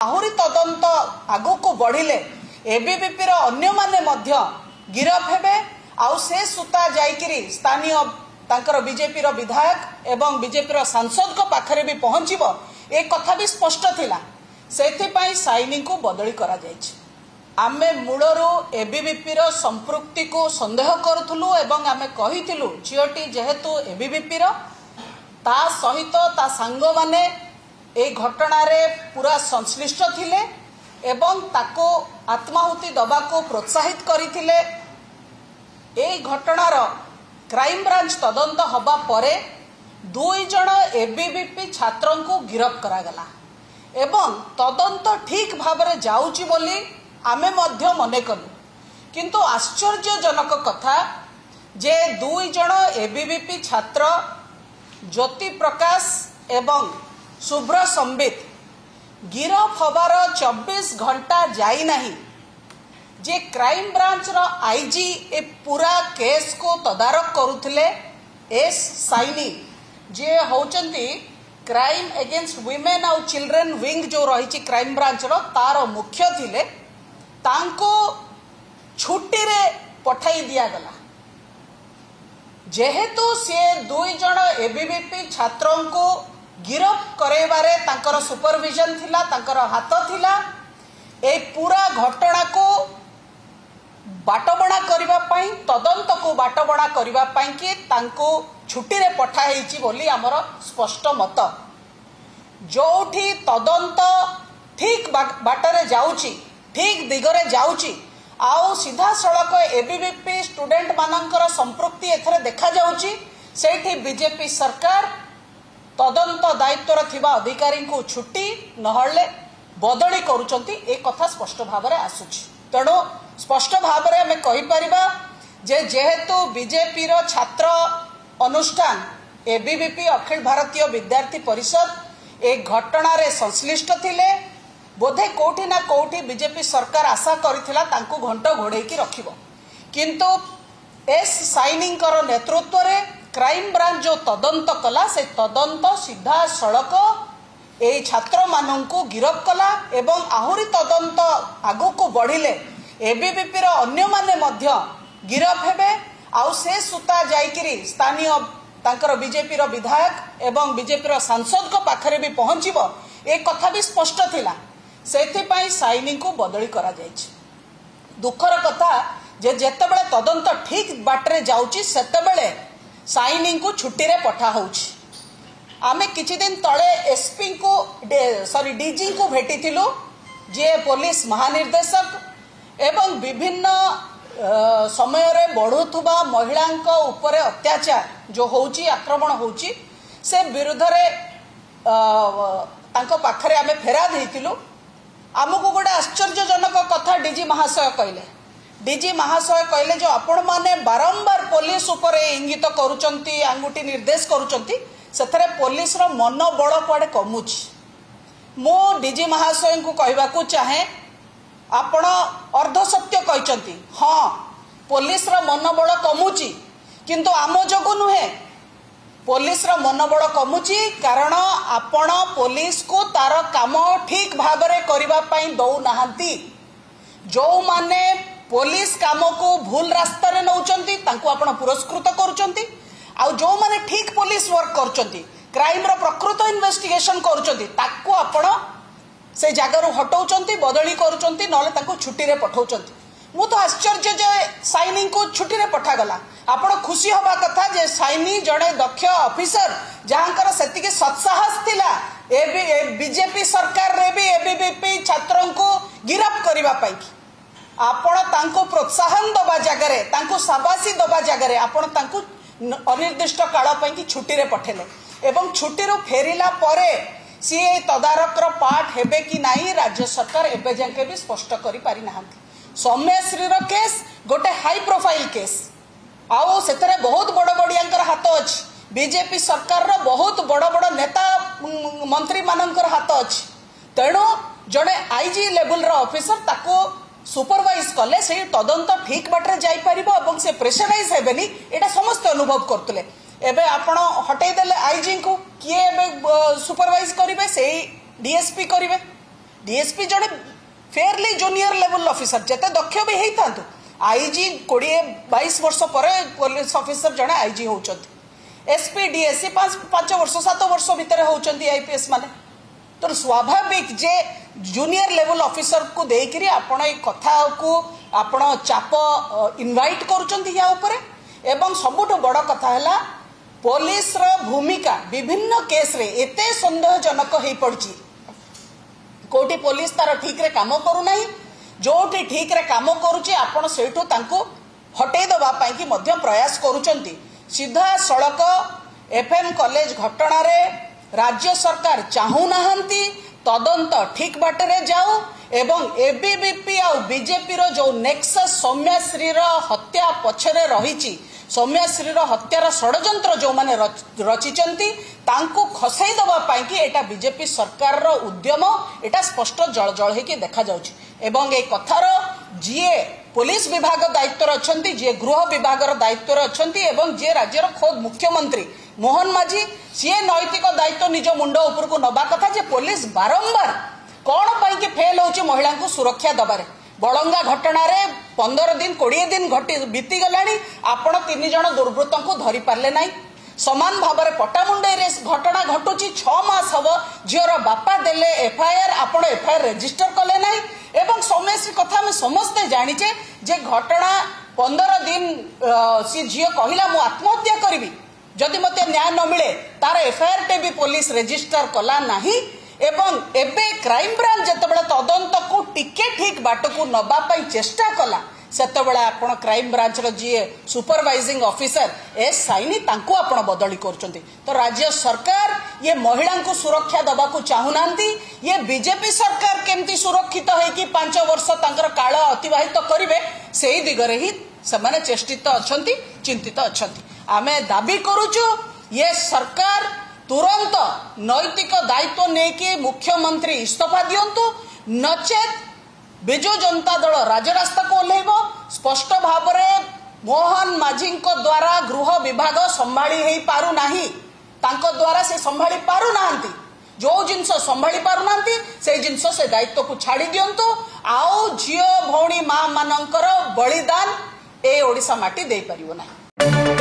आहुरी तदंत आगु को बढ़िले एबीवीपी अन्य माने मध्य गिरफ हेबे आउ से सुता जाइकिरी स्थानीय तांकर बीजेपी रो विधायक एवं बीजेपी रो सांसद को पाखरे भी पहुंचीबो ए कथा भी स्पष्ट थिला सेथि पई साइनिंग को बदली करा जायछि। आमे मूलरू एबीवीपी रो संपृक्ति को संदेह करूथुलु एवं आमे कहिथिलु झियोटी जेहेतु एबीवीपी रो ता सहित ता सांग माने ए घटना रे पूरा संश्लिष्ट थिले एवं ताको आत्माहुति दबा को प्रोत्साहित करिथिले। ए घटनार क्राइम ब्रांच तदंत हबा परे 2 जण एबीवीपी छात्रों को गिरफ्त करागला एवं तदंत ठीक भाबरे जाउची बोली आमे मध्य मने कलु, किंतु आश्चर्यजनक कथा जे 2 जण एबीवीपी छात्र ज्योति प्रकाश एवं शुभ्र संबित गिरफ हबार 24 घंटा जाई नहीं जे क्राइम ब्रांच रो आईजी ए पूरा केस को तदारक करुथिले। एस साइनी जे होचंती क्राइम अगेंस्ट वीमेन और चिल्ड्रेन विंग जो रही क्राइम ब्रांच रो तार मुख्य थिले, तांको छुट्टी रे पठाई दिया गला जेहेतु से 2 जण एबीवीपी छात्रों को गिरफ्त करेबारे तांकर सुपरविजन थिला, तांकर हाथ थिला। ए पूरा घटना को बाटबणा करिबा पई तदंत को बाटबणा करिबा पई कि तांको छुट्टी रे पठा हेची बोली हमर स्पष्ट मत। जोठी तदंत ठीक बाटरे जाउची, ठीक दिगरे जाउची आउ सीधा सड़क एबीवीपी स्टूडेंट मानकर संपृक्ति एथरे देखा जाउची, सेठी बीजेपी सरकार तदंत दायित्वर थिबा अधिकारी को छुट्टी नहले बदली करूचंती ए कथा स्पष्ट भाबरे आसुची। तेणु स्पष्ट भाबरे हमें कहि परिबा जे जेहेतु बीजेपी रो छात्र अनुष्ठान एबीवीपी अखिल भारतीय विद्यार्थी परिषद ए घटना रे संश्लिष्ट थिले, बोधे कोठी ना कोठी बीजेपी सरकार आशा करिथिला तांको घंट घोड़े की रखिबो, किंतु एस साइनिंग कर नेतृत्व रे क्राइम ब्रांच जो तदंत कला से तदंत सीधा सड़क ए छात्र मानन को गिरफ कला एवं आहुरी तदंत आगु को बढ़िले एबीवीपी अन्य माने मध्य गिरफ हेबे आउ से सुता जाइकिरी स्थानीय तांकर बीजेपी विधायक एवं बीजेपी सांसद को पाखरे भी पहुंचीबो ए कथा भी स्पष्ट थिला, सेथि पई साइनिंग को बदली करा जायछि। दुखर कथा जे जेतेबेले तदंत ठीक बाटरे जाउची सेतेबेले साइनिंग को छुट्टी रे पठा होउछि। आमे किछि दिन तळे एसपी को डीजी को भेटी थिलु जे पुलिस महानिर्देशक एवं विभिन्न समय रे बढ़ुथुबा महिलांको ऊपर अत्याचार जो होउछि आक्रमण होउछि से विरुद्ध रे तांको पाखरे आमे फेरा देइतिलु। आमको गोटे आश्चर्यजनक कथा डीजी महाशय कहले, डीजी महाशय कहले जो आपण माने बारंबार पुलिस ऊपर इंगित करूचंती आंगुठी निर्देश करूचंती सेथरे पुलिस रो मनोबल कुआडे कमुछि। मो डीजी महाशय को कहबा को चाहे आपण अर्ध सत्य कहचंती, हां पुलिस रो मनोबल कमुछि किंतु आम जगु नुहे, पुलिस रो मनोबल कमुछि कारण आपण पुलिस को तार काम ठीक भाबरे करिबा पई दउ नाहंती। जो माने पुलिस काम को भूल रास्ता रे नउचंती तांको आपण पुरस्कृत करूचंती, आ जो माने ठीक पुलिस वर्क करूचंती क्राइम रो प्रकृत इन्वेस्टिगेशन करूचंती ताको आपण से जगह हटाउचंती बदली करूचंती नले तांको छुट्टी रे पठाउचंती। मु तो आश्चर्य जे साइनिंग को छुट्टी रे पठा गला। आपण खुशी होबा कथा जे साइनी जड़े दक्ष ऑफिसर जहांकर सेतिके सत्साहस थिला ए बीजेपी सरकार रे भी एबीवीपी छात्रों को गिरफ्त करिबा पई आपण तांको प्रोत्साहन दबा जगह तांको शाबाशी दबा जगह आपण तांको अनिर्दिष्ट काल पई छुट्टी रे पठेले एवं छुट्टी रो फेरिला परे सी तदारक पार्ट हेबे कि नाही राज्य सरकार एबे जाके भी स्पष्ट करि पारि नाहंती। सौम्यश्री रो केस गोटे हाई प्रोफाइल केस आउ सेतरे बहुत बड़ बड़ियांकर हाथ अछि, बीजेपी सरकार रो बहुत बड़ बड़ नेता मंत्री मानकर हाथ अछि। तेणु जड़े आईजी लेवल रो ऑफिसर ताको सुपरवाइज कले से तदंत ठीक बाटरे जाई परिबो एवं से प्रेशराइज हेबेनी एटा समस्त अनुभव करतले। एबे आपण हटै देले आईजी को किए एबे सुपरवाइज करिवे से डीएसपी करिवे डीएसपी जड़े फेयरली जूनियर लेवल ऑफिसर जिते दक्ष भी होता आईजी 20-22 वर्ष पर पुलिस ऑफिसर जड़े आईजी होती एसपी डीएससी 5 वर्ष 7 वर्ष भितर होती आईपीएस माने तो स्वाभाविक जे जूनियर लेवल ऑफिसर को देकरी आपण ए कथा को आपण चाप इनवाइट करूचंती या ऊपर एवं सबुठ बड़ कथा है पुलिस रो भूमिका विभिन्न केस रे एते संदेहजनक हो पड़ी कोटी पुलिस तार ठीक रे काम करू नाही जोठी ठीक रे काम करूची आपण सेठू तांको हटै दबा पाई कि मध्य प्रयास करूचंती सीधा सड़क एफएम कॉलेज घटना रे राज्य सरकार चाहू नाहंती तदंत ठीक बाटरे जाऊ एवं एबीवीपी आ बीजेपी रो जो नेक्सस सौम्याश्री रो हत्या पछरे रहिची सौम्याश्री रो हत्यार षडयंत्र जो माने रचिचंती तांको खसाई दबा पाई कि एटा बीजेपी सरकार रो उद्यम एटा स्पष्ट जळजळ हेकि देखा जाउची एवं ए कथार जीए पुलिस विभाग दायित्व अछंती जे गृह विभाग दायित्व अछंती एवं जे राज्यर खोद मुख्यमंत्री मोहन माझी सीए नैतिक दायित्व निज मुंड ऊपर को नबा कथा जे पुलिस बारंबार कौन पाई कि फेल होची महिला को सुरक्षा दबारे बड़ंगा घटना रे 15 दिन 20 दिन बीती गलानी आपण 3 जन दुर्वृत्तों को धरी पारले नाही समान भाव में पटामुंडई रे घटना घटुची 6 मास हब झीर बापा देले एफआईआर आपण एफआईआर रजिस्टर कले नाही एवं सौम्यश्री कथा में समस्ते जानिचे जे घटना 15 दिन सी झील कहला मु आत्महत्या करी जदि मते न्याय न मिले तार एफआईआर टे भी पुलिस रजिस्टर कला नाही एवं एबे क्राइम ब्रांच जतबेला तदंत को टिके ठीक बाट को नबा पाई चेष्टा कला सेतबेला आपण क्राइम ब्रांच रो जी सुपरवाइजिंग ऑफिसर एस साइनी तांको आपण बदली करचंती तो राज्य सरकार ये महिला को सुरक्षा दबा को चाहुनांती ये बीजेपी सरकार केमती सुरक्षित है कि 5 वर्ष तांकर काल अतिबाहित करिवे सेही दिगरे ही समान चेष्टित अछंती चिंतित अछंती आमे दाबी करूछु ये सरकार तुरंत नैतिक दायित्व नेकी मुख्यमंत्री इस्तीफा दियंतु नचेत बिजु जनता दल राजरास्ता को ओह्लैब स्पष्ट भाव में मोहन माझी द्वारा गृह विभाग संभाली हो पारु नाही तांको द्वारा से संभाली पारु नाहंती जो जिनस संभाली पारु नाहंती से जिनस से दायित्व को छाड़ी दियंतु आउ झियो भौणी मां मानकर बलिदान ए ओडिशा माटी दे परिबो नाही।